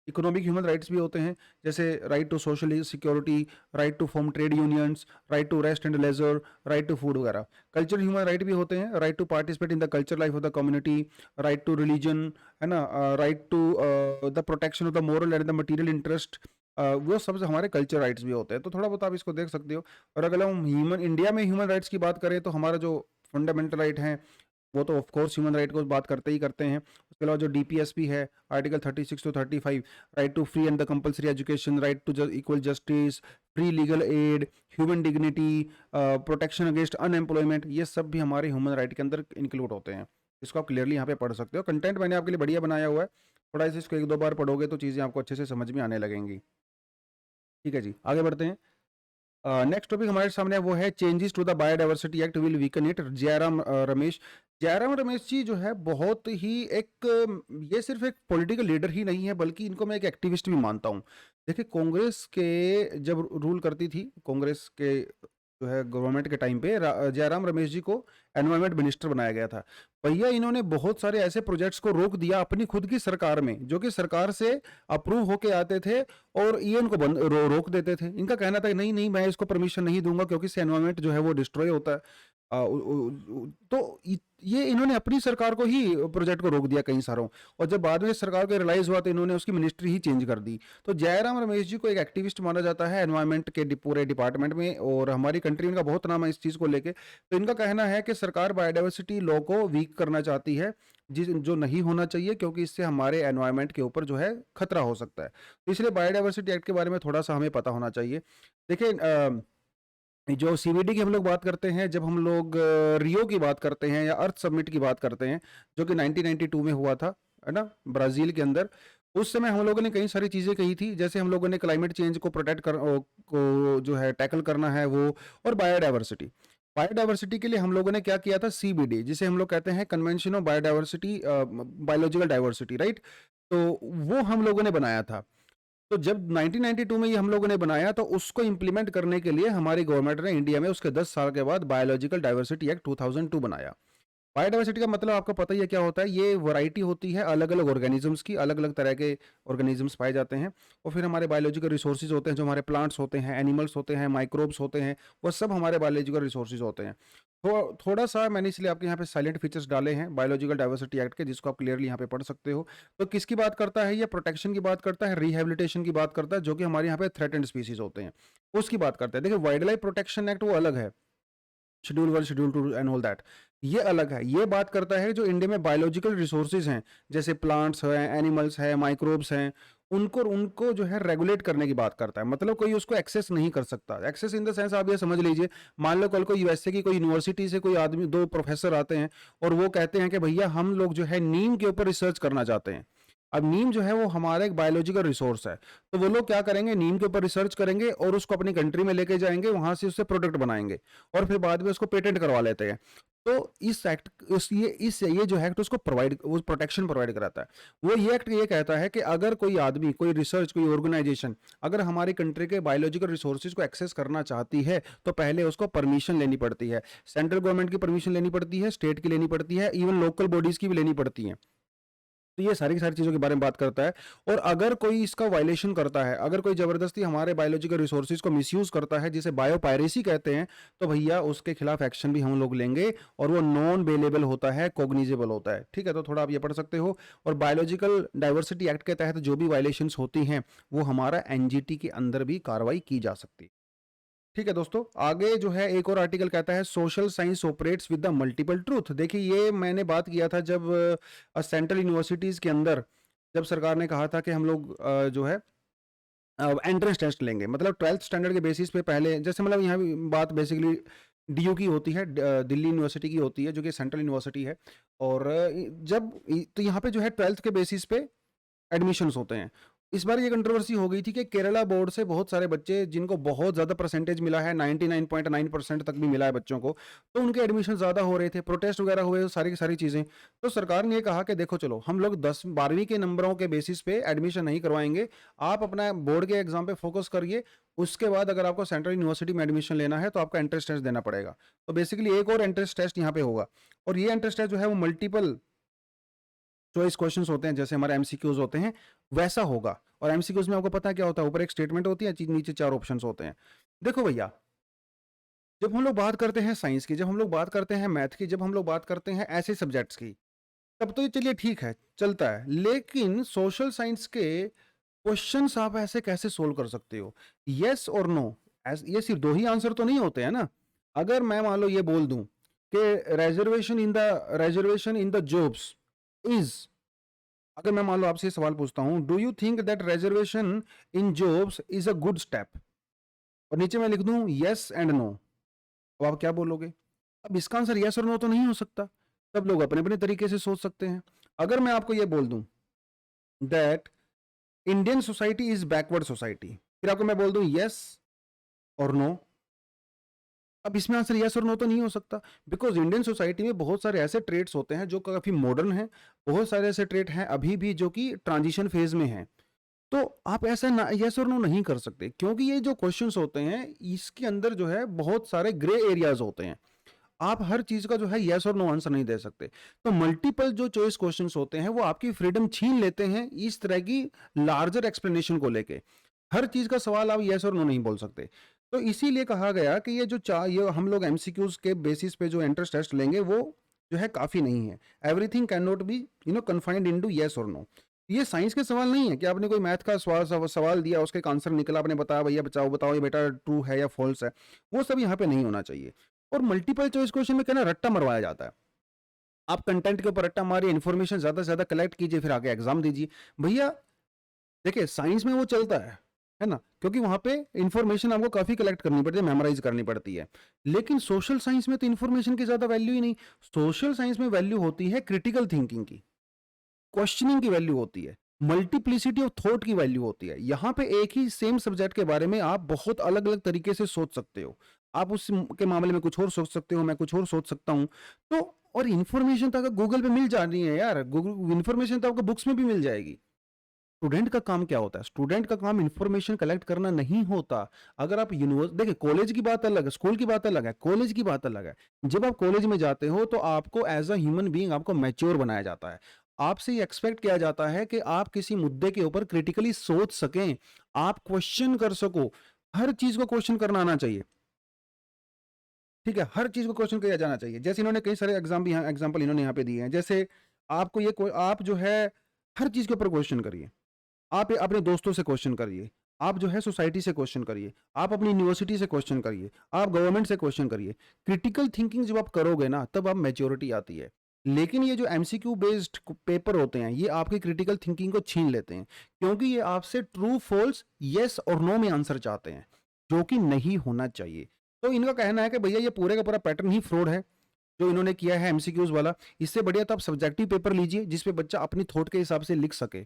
A: इकोनॉमिक ह्यूमन राइट्स भी होते हैं, जैसे right to social security, right to form trade unions, right to rest and leisure, right to food वगैरह। कल्चरल ह्यूमन राइट भी होते हैं, right to participate in the culture life of the community, right to religion, है ना, right to the protection of the moral and the material interest, वो सबसे हमारे culture rights भी होते हैं, तो थोड़ा बहुत आप इसको देख सकते हो। और अगर हम इंडिया में ह्यूमन राइट्स की बात करें तो हमारा जो फंडामेंटल राइट है वो तो ऑफ कोर्स ह्यूमन राइट को बात करते ही करते हैं। उसके अलावा जो डीपीएसपी है, article 36 to 35, right to free and the compulsory education, right to equal justice, free legal aid, human dignity, protection against unemployment, ये सब भी हमारे ह्यूमन राइट के अंदर इंक्लूड होते हैं। इसको आप क्लियरली यहाँ पे पढ़ सकते हो। कंटेंट मैंने आपके लिए बढ़िया बनाया हुआ है, थोड़ा सा इसको एक दो बार पढ़ोगे तो चीज़ें आपको अच्छे से समझ में आने लगेंगी। ठीक है जी, आगे बढ़ते हैं। नेक्स्ट टॉपिक हमारे सामने है वो है changes to the biodiversity act will weaken it. Jairam Ramesh ji जो है बहुत ही एक ये सिर्फ एक पॉलिटिकल लीडर ही नहीं है बल्कि इनको मैं एक एक्टिविस्ट भी मानता हूँ। देखिए कांग्रेस के जब रूल करती थी, कांग्रेस के जो है गवर्नमेंट के टाइम पे जयराम रमेश जी को एनवायरमेंट मिनिस्टर बनाया गया था। भैया इन्होंने बहुत सारे ऐसे प्रोजेक्ट्स को रोक दिया अपनी खुद की सरकार में, जो कि सरकार से अप्रूव होके आते थे और ये इनको रोक देते थे। इनका कहना था कि नहीं नहीं मैं इसको परमिशन नहीं दूंगा क्योंकि इससे एनवायरमेंट जो है वो डिस्ट्रॉय होता है। तो ये इन्होंने अपनी सरकार को ही प्रोजेक्ट को रोक दिया कई सारों, और जब बाद में सरकार को रियलाइज हुआ तो इन्होंने उसकी मिनिस्ट्री ही चेंज कर दी। तो जयराम रमेश जी को एक एक्टिविस्ट माना जाता है एनवायरमेंट के पूरे डिपार्टमेंट में, और हमारी कंट्री में इनका बहुत नाम है इस चीज़ को लेके। तो इनका कहना है कि सरकार बायोडाइवर्सिटी लॉ को वीक करना चाहती है, जो नहीं होना चाहिए, क्योंकि इससे हमारे एनवायरमेंट के ऊपर जो है खतरा हो सकता है। तो इसलिए बायोडाइवर्सिटी एक्ट के बारे में थोड़ा सा हमें पता होना चाहिए। देखिए जो सीबीडी की हम लोग बात करते हैं, जब हम लोग रियो की बात करते हैं या अर्थ समिट की बात करते हैं जो कि 1992 में हुआ था, है ना, ब्राजील के अंदर। उस समय हम लोगों ने कई सारी चीज़ें कही थी, जैसे हम लोगों ने क्लाइमेट चेंज को को जो है टैकल करना है वो, और बायोडाइवर्सिटी। बायोडाइवर्सिटी के लिए हम लोगों ने क्या किया था, सीबीडी, जिसे हम लोग कहते हैं convention of biodiversity, biological diversity, right. तो वो हम लोगों ने बनाया था। तो जब 1992 में ये हम लोगों ने बनाया तो उसको इंप्लीमेंट करने के लिए हमारी गवर्नमेंट ने इंडिया में उसके 10 साल के बाद बायोलॉजिकल डाइवर्सिटी एक्ट 2002 बनाया। बायोडाइवर्सिटी का मतलब आपको पता ही है क्या होता है, ये वैरायटी होती है अलग अलग ऑर्गेनिजम्स की, अलग अलग तरह के ऑर्गेनिजम्स पाए जाते हैं। और फिर हमारे बायोलॉजिकल रिसोर्सेज होते हैं, जो हमारे प्लांट्स होते हैं, एनिमल्स होते हैं, माइक्रोब्स होते हैं, वो सब हमारे बायोलॉजिकल रिसोर्सेज होते हैं। तो थोड़ा सा मैंने इसलिए आपके यहाँ पे साइलेंट फीचर्स डाले हैं बायोलॉजिकल डाइवर्सिटी एक्ट के, जिसको आप क्लियरली यहाँ पे पढ़ सकते हो। तो किसकी बात करता है ये, प्रोटेक्शन की बात करता है, रिहेबिलिटेशन की बात करता है, जो कि हमारे यहाँ पे थ्रेटेंड स्पीसीज होते हैं उसकी बात करता है। देखिए वाइल्ड लाइफ प्रोटेक्शन एक्ट वो अलग है, schedule 1, schedule 2 and all that, ये अलग है। ये बात करता है जो इंडिया में बायोलॉजिकल रिसोर्सेज हैं, जैसे प्लांट्स हैं, एनिमल्स हैं, माइक्रोब्स हैं, उनको उनको जो है रेगुलेट करने की बात करता है। मतलब कोई उसको एक्सेस नहीं कर सकता। एक्सेस इन द सेंस आप ये समझ लीजिए, मान लो कल को यूएसए की कोई यूनिवर्सिटी से कोई आदमी, दो प्रोफेसर आते हैं और वो कहते हैं कि भैया हम लोग जो है नीम के ऊपर रिसर्च करना चाहते हैं। अब नीम जो है वो हमारा एक बायोलॉजिकल रिसोर्स है, तो वो लोग क्या करेंगे, नीम के ऊपर रिसर्च करेंगे और उसको अपनी कंट्री में लेके जाएंगे, वहां से उससे प्रोडक्ट बनाएंगे और फिर बाद में उसको पेटेंट करवा लेते हैं। तो इस एक्ट ये जो एक्ट उसको प्रोवाइड, वो प्रोटेक्शन प्रोवाइड कराता है। वो ये एक्ट ये कहता है कि अगर कोई आदमी, कोई रिसर्च, कोई ऑर्गेनाइजेशन अगर हमारी कंट्री के बायोलॉजिकल रिसोर्सेज को एक्सेस करना चाहती है तो पहले उसको परमिशन लेनी पड़ती है। सेंट्रल गवर्नमेंट की परमिशन लेनी पड़ती है, स्टेट की लेनी पड़ती है, इवन लोकल बॉडीज की भी लेनी पड़ती है। तो ये सारी की सारी चीज़ों के बारे में बात करता है। और अगर कोई इसका वायलेशन करता है, अगर कोई ज़बरदस्ती हमारे बायोलॉजिकल रिसोर्सेज को मिसयूज़ करता है, जिसे बायोपायरेसी कहते हैं, तो भैया उसके खिलाफ एक्शन भी हम लोग लेंगे, और वो नॉन बेलेबल होता है, कॉग्निजेबल होता है। ठीक है, तो थोड़ा आप ये पढ़ सकते हो। और बायोलॉजिकल डाइवर्सिटी एक्ट के तहत जो भी वायलेशंस होती हैं वो हमारा एनजीटी के अंदर भी कार्रवाई की जा सकती है। ठीक है दोस्तों, आगे जो है एक और आर्टिकल कहता है social science operates with the multiple truth. देखिए ये मैंने बात किया था जब सेंट्रल यूनिवर्सिटीज़ के अंदर जब सरकार ने कहा था कि हम लोग जो है एंट्रेंस टेस्ट लेंगे, मतलब 12th स्टैंडर्ड के बेसिस पे पहले, जैसे मतलब यहाँ भी बात बेसिकली डीयू की होती है, दिल्ली यूनिवर्सिटी की होती है, जो कि सेंट्रल यूनिवर्सिटी है। और तो यहाँ पे जो है 12th के बेसिस पे एडमिशन्स होते हैं। इस बार ये कंट्रोवर्सी हो गई थी कि केरला बोर्ड से बहुत सारे बच्चे जिनको बहुत ज़्यादा परसेंटेज मिला है, 99.9% तक भी मिला है बच्चों को, तो उनके एडमिशन ज़्यादा हो रहे थे, प्रोटेस्ट वगैरह हुए, सारी की सारी चीज़ें। तो सरकार ने ये कहा कि देखो चलो हम लोग 10-12वीं के नंबरों के बेसिस पे एडमिशन नहीं करवाएंगे, आप अपना बोर्ड के एग्जाम पे फोकस करिए। उसके बाद अगर आपको सेंट्रल यूनिवर्सिटी में एडमिशन लेना है तो आपका एंट्रेंस टेस्ट देना पड़ेगा। तो बेसिकली एक और एंट्रेंस टेस्ट यहाँ पे होगा, और ये एंट्रेंस टेस्ट जो है वो मल्टीपल चॉइस क्वेश्चंस होते हैं, जैसे हमारे एमसीक्यूज होते हैं वैसा होगा। और एमसीक्यूज में आपको पता है क्या होता है, ऊपर एक स्टेटमेंट होती है, नीचे 4 ऑप्शंस होते हैं। देखो भैया, जब हम लोग बात करते हैं साइंस की, जब हम लोग बात करते हैं मैथ की, जब हम लोग बात करते हैं ऐसे सब्जेक्ट्स की, तब तो ये चलिए ठीक है, चलता है। लेकिन सोशल साइंस के क्वेश्चंस आप ऐसे कैसे सोल्व कर सकते हो? यस और नो, ये सिर्फ दो ही आंसर तो नहीं होते हैं ना। अगर मैं मान लो ये बोल दूं कि reservation in the jobs is, अगर मैं मान लो आपसे सवाल पूछता हूं, do you think that reservation in jobs is a good step, और नीचे मैं लिख दूं यस एंड नो, तो आप क्या बोलोगे? अब इसका आंसर यस और नो तो नहीं हो सकता, सब लोग अपने अपने तरीके से सोच सकते हैं। अगर मैं आपको ये बोल दूं that Indian society is backward society, फिर आपको मैं बोल दूं यस और नो, अब इसमें आंसर यस और नो तो नहीं हो सकता, बिकॉज इंडियन सोसाइटी में बहुत सारे ऐसे ट्रेड्स होते हैं जो काफी मॉडर्न हैं, बहुत सारे ऐसे ट्रेड हैं अभी भी जो कि ट्रांजिशन फेज में हैं। तो आप ऐसा ना यस और नो नहीं कर सकते, क्योंकि ये जो क्वेश्चंस होते हैं इसके अंदर जो है बहुत सारे ग्रे एरियाज होते हैं। आप हर चीज का जो है यस और नो आंसर नहीं दे सकते। तो मल्टीपल जो चॉइस क्वेश्चंस होते हैं वो आपकी फ्रीडम छीन लेते हैं इस तरह की लार्जर एक्सप्लेनेशन को लेके। हर चीज का सवाल आप यस और नो नहीं बोल सकते। तो इसीलिए कहा गया कि ये हम लोग एमसीक्यूज के बेसिस पे जो एंट्रेंस टेस्ट लेंगे वो जो है काफी नहीं है। Everything can not B confined into yes और नो। ये साइंस के सवाल नहीं है कि आपने कोई मैथ का सवाल दिया, उसका एक आंसर निकला, आपने बताया भैया बचाओ बताओ ये बेटा ट्रू है या फॉल्स है, वो सब यहाँ पे नहीं होना चाहिए। और मल्टीपल चॉइस क्वेश्चन में क्या ना रट्टा मरवाया जाता है। आप कंटेंट के ऊपर रट्टा मारिए, इन्फॉर्मेशन ज्यादा से ज्यादा कलेक्ट कीजिए, फिर आगे एग्जाम दीजिए। भैया देखिए साइंस में वो चलता है ना, क्योंकि वहां पे इंफॉर्मेशन आपको काफी कलेक्ट करनी पड़ती है, मेमोराइज करनी पड़ती है। लेकिन सोशल साइंस में तो इंफॉर्मेशन की ज्यादा वैल्यू ही नहीं। सोशल साइंस में वैल्यू होती है क्रिटिकल थिंकिंग की, क्वेश्चनिंग की वैल्यू होती है, मल्टीप्लिसिटी ऑफ थॉट की वैल्यू होती है। यहाँ पे एक ही सेम सब्जेक्ट के बारे में आप बहुत अलग अलग तरीके से सोच सकते हो। आप उस के मामले में कुछ और सोच सकते हो, मैं कुछ और सोच सकता हूँ। तो और इन्फॉर्मेशन तो अगर गूगल पे मिल जा रही है यार, गूगल इन्फॉर्मेशन तो आपको बुक्स में भी मिल जाएगी। स्टूडेंट का काम क्या होता है? स्टूडेंट का काम इंफॉर्मेशन कलेक्ट करना नहीं होता। अगर आप यूनिवर्सिटी देखिए, कॉलेज की बात अलग है, स्कूल की बात अलग है, कॉलेज की बात अलग है। जब आप कॉलेज में जाते हो तो आपको एज अ ह्यूमन बीइंग आपको मैच्योर बनाया जाता है। आपसे ये एक्सपेक्ट किया जाता है कि आप किसी मुद्दे के ऊपर क्रिटिकली सोच सकें, आप क्वेश्चन कर सको। हर चीज को क्वेश्चन करना आना चाहिए, ठीक है, हर चीज को क्वेश्चन किया जाना चाहिए। जैसे इन्होंने कई सारे एग्जाम्पल इन्होंने यहाँ पे दिए हैं, जैसे आपको आप जो है हर चीज के ऊपर क्वेश्चन करिए। आप अपने दोस्तों से क्वेश्चन करिए, आप जो है सोसाइटी से क्वेश्चन करिए, आप अपनी यूनिवर्सिटी से क्वेश्चन करिए, आप गवर्नमेंट से क्वेश्चन करिए। क्रिटिकल थिंकिंग जब आप करोगे ना तब आप मैच्योरिटी आती है। लेकिन ये जो एमसीक्यू बेस्ड पेपर होते हैं ये आपकी क्रिटिकल थिंकिंग को छीन लेते हैं, क्योंकि ये आपसे ट्रू फॉल्स यस और नो में आंसर चाहते हैं, जो कि नहीं होना चाहिए। तो इनका कहना है कि भैया ये पूरे का पूरा पैटर्न ही फ्रॉड है जो इन्होंने किया है एमसीक्यूज वाला। इससे बढ़िया तो आप सब्जेक्टिव पेपर लीजिए जिसपे बच्चा अपनी थॉट के हिसाब से लिख सके,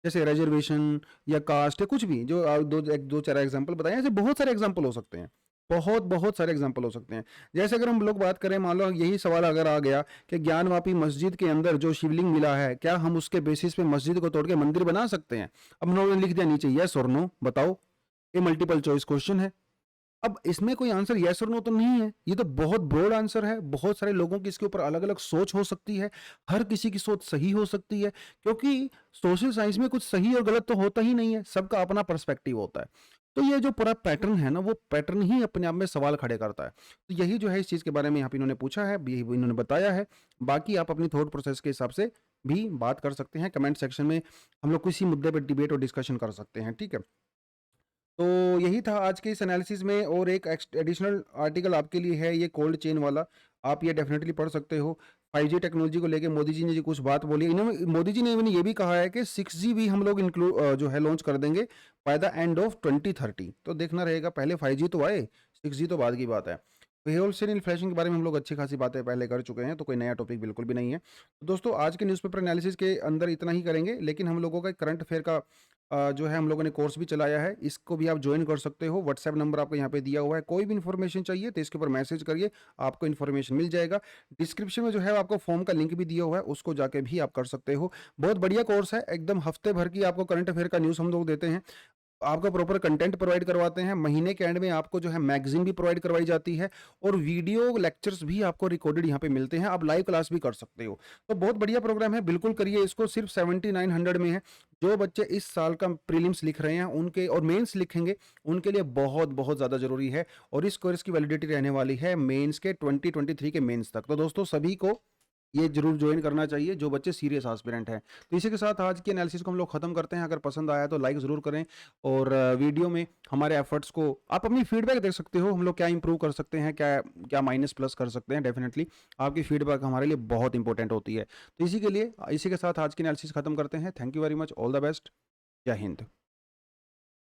A: जैसे रिजर्वेशन या कास्ट या कुछ भी जो दो चार एग्जांपल बताए, ऐसे बहुत सारे एग्जांपल हो सकते हैं, बहुत बहुत सारे एग्जांपल हो सकते हैं। जैसे अगर हम लोग बात करें, मान लो यही सवाल अगर आ गया कि ज्ञानवापी मस्जिद के अंदर जो शिवलिंग मिला है, क्या हम उसके बेसिस पे मस्जिद को तोड़ के मंदिर बना सकते हैं? अब उन्होंने लिख दिया नीचे यस और नो, बताओ। ये मल्टीपल चॉइस क्वेश्चन है। अब इसमें कोई आंसर यस और नो तो नहीं है, ये तो बहुत ब्रॉड आंसर है। बहुत सारे लोगों की इसके ऊपर अलग अलग सोच हो सकती है, हर किसी की सोच सही हो सकती है, क्योंकि सोशल साइंस में कुछ सही और गलत तो होता ही नहीं है, सबका अपना पर्सपेक्टिव होता है। तो ये जो पूरा पैटर्न है ना, वो पैटर्न ही अपने आप में सवाल खड़े करता है। तो यही जो है इस चीज के बारे में यहाँ पे इन्होंने पूछा है, यही इन्होंने बताया है। बाकी आप अपनी थॉट प्रोसेस के हिसाब से भी बात कर सकते हैं, कमेंट सेक्शन में हम लोग किसी मुद्दे पर डिबेट और डिस्कशन कर सकते हैं, ठीक है। तो यही था आज के इस एनालिसिस में, और एक एडिशनल आर्टिकल आपके लिए है ये कोल्ड चेन वाला, आप ये डेफिनेटली पढ़ सकते हो। 5G टेक्नोलॉजी को लेके मोदी जी ने जो कुछ बात बोली, इन्होंने मोदी जी ने इवन ये भी कहा है कि 6G भी हम लोग इंक्लूड जो है लॉन्च कर देंगे बाय द एंड ऑफ 2030। तो देखना रहेगा, पहले 5G तो आए, 6G तो बाद की बात है। होलसेल इन्फ्लेशन के बारे में हम लोग अच्छी खासी बातें पहले कर चुके हैं, तो कोई नया टॉपिक बिल्कुल भी नहीं है। तो दोस्तों आज के न्यूज़पेपर एनालिसिस के अंदर इतना ही करेंगे, लेकिन हम लोगों का करंट अफेयर का जो है हम लोगों ने कोर्स भी चलाया है, इसको भी आप ज्वाइन कर सकते हो। व्हाट्सएप नंबर आपको यहाँ पे दिया हुआ है, कोई भी इन्फॉर्मेशन चाहिए तो इसके ऊपर मैसेज करिए, आपको इन्फॉर्मेशन मिल जाएगा। डिस्क्रिप्शन में जो है आपको फॉर्म का लिंक भी दिया हुआ है, उसको जाके भी आप कर सकते हो। बहुत बढ़िया कोर्स है, एकदम हफ्ते भर की आपको करंट अफेयर का न्यूज़ हम लोग देते हैं, आपका प्रॉपर कंटेंट प्रोवाइड करवाते हैं। महीने के एंड में आपको जो है मैगजीन भी प्रोवाइड करवाई जाती है, और वीडियो लेक्चर्स भी आपको रिकॉर्डेड यहाँ पे मिलते हैं, आप लाइव क्लास भी कर सकते हो। तो बहुत बढ़िया प्रोग्राम है, बिल्कुल करिए इसको। सिर्फ 7900 में है। जो बच्चे इस साल का प्रीलिम्स लिख रहे हैं उनके, और मेंस लिखेंगे, उनके लिए बहुत बहुत ज़्यादा जरूरी है। और इस कोर्स की वैलिडिटी रहने वाली है मेंस के 2023 के मेंस तक। तो दोस्तों सभी को ये जरूर ज्वाइन करना चाहिए जो बच्चे सीरियस एस्पिरेंट हैं। तो इसी के साथ आज की एनालिसिस को हम लोग खत्म करते हैं। अगर पसंद आया तो लाइक ज़रूर करें और वीडियो में हमारे एफर्ट्स को आप अपनी फीडबैक दे सकते हो, हम लोग क्या इंप्रूव कर सकते हैं, क्या क्या माइनस प्लस कर सकते हैं। डेफिनेटली आपकी फीडबैक हमारे लिए बहुत इंपॉर्टेंट होती है। तो इसी के साथ आज की एनालिसिस खत्म करते हैं। Thank you very much, all the best, जय हिंद।